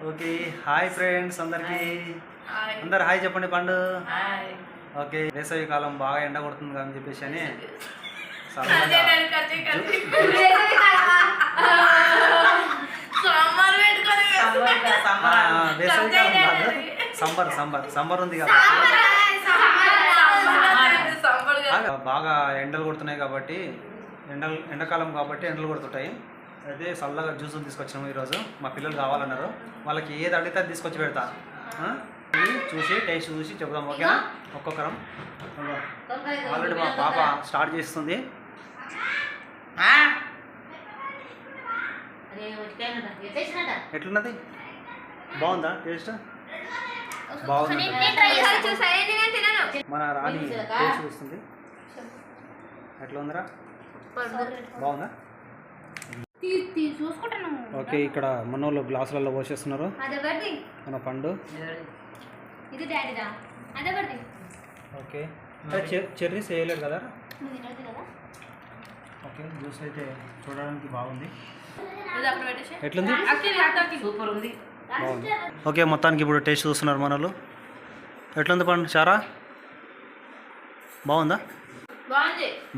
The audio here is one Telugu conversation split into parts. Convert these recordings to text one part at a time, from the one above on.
ఓకే హాయ్ ఫ్రెండ్స్ అందరికి అందరు హాయ్ చెప్పండి పండు. ఓకే వేసవి కాలం బాగా ఎండ కొడుతుంది అని చెప్పేసి అని వేసవి కాలం కాదు సంబర్ సంబర్ సంబర్ ఉంది కదా బాగా ఎండలు కొడుతున్నాయి కాబట్టి ఎండాకాలం కాబట్టి ఎండలు కొడుతుంటాయి. అయితే చల్లగా జ్యూసులు తీసుకొచ్చాము ఈరోజు. మా పిల్లలు కావాలన్నారు, వాళ్ళకి ఏది అడిగితే అది తీసుకొచ్చి పెడతా. చూసి టేస్ట్ చూసి చెప్దాం ఓకేనా. ఒక్కొక్కరం ఆల్రెడీ మా పాప స్టార్ట్ చేస్తుంది. ఎట్లున్నది? బాగుందా టేస్ట్? బాగుంది. మన రాణి టేస్ట్ చూస్తుంది. ఎట్లా ఉందిరా? బాగుందా? ఓకే ఇక్కడ మన వాళ్ళు గ్లాసులలో పోసేస్తున్నారు. మన పండు ఓకే చెర్రీస్ వేయలేదు కదా. ఓకే జ్యూస్ అయితే చూడడానికి బాగుంది. ఎట్లుంది? సూపర్ ఉంది. బాగుంది. ఓకే మొత్తానికి ఇప్పుడు టేస్ట్ చూస్తున్నారు మన వాళ్ళు. ఎట్లుంది పండు? చారా బాగుందా?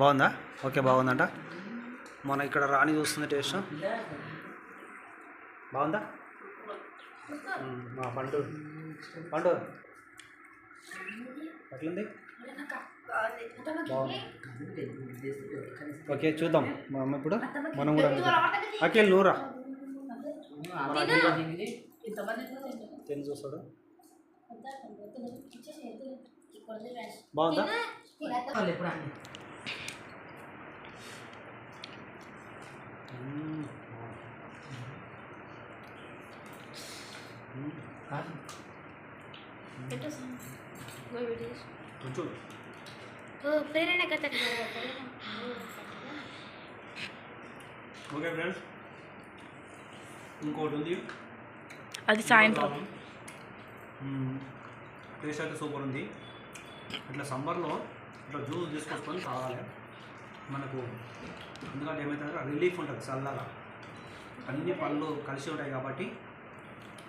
బాగుందా? ఓకే బాగుందంట. మన ఇక్కడ రాణి చూస్తుంది టేస్ట్. బాగుందా? మా పండు పండు ఎట్లుంది? బాగుంది. ఓకే చూద్దాం మా అమ్మ ఇప్పుడు మనం కూడా అఖిల్ నూరా తిని చూస్తాడు. బాగుందా? ఓకే ఫ్రెండ్స్ ఇంకోటి ఉంది, అది సాయంత్రం. టేస్ట్ అయితే సూపర్ ఉంది. ఇట్లా సమ్మర్లో ఇట్లా జ్యూస్ తీసుకొచ్చుకొని తాగాలి మనకు. ఎందుకంటే ఏమవుతుందంటే రిలీఫ్ ఉంటుంది చల్లగా, అన్ని పళ్ళు కలిసి ఉంటాయి కాబట్టి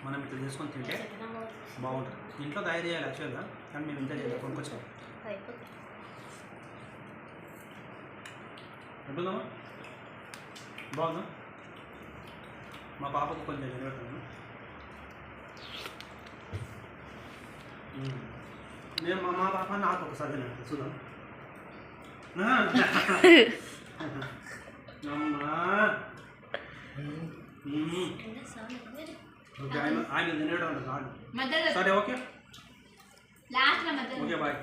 మనం ఇట్లా చేసుకొని తింటే బాగుంటుంది. ఇంట్లో తయారు చేయాలి యాక్చువల్గా, కానీ మేము ఇంత చేయాలి కొనుక్కొచ్చాం. ఎట్లుందమ్మా? బాగుందా? మా పాపకు కొంచెం నిలబెట్టాను. నేను మా పాప నాకు ఒకసారి తిన్నాను చూద్దాం. ఓకే ఆయన తినేయడం కాదు. సరే ఓకే ఓకే బాయ్.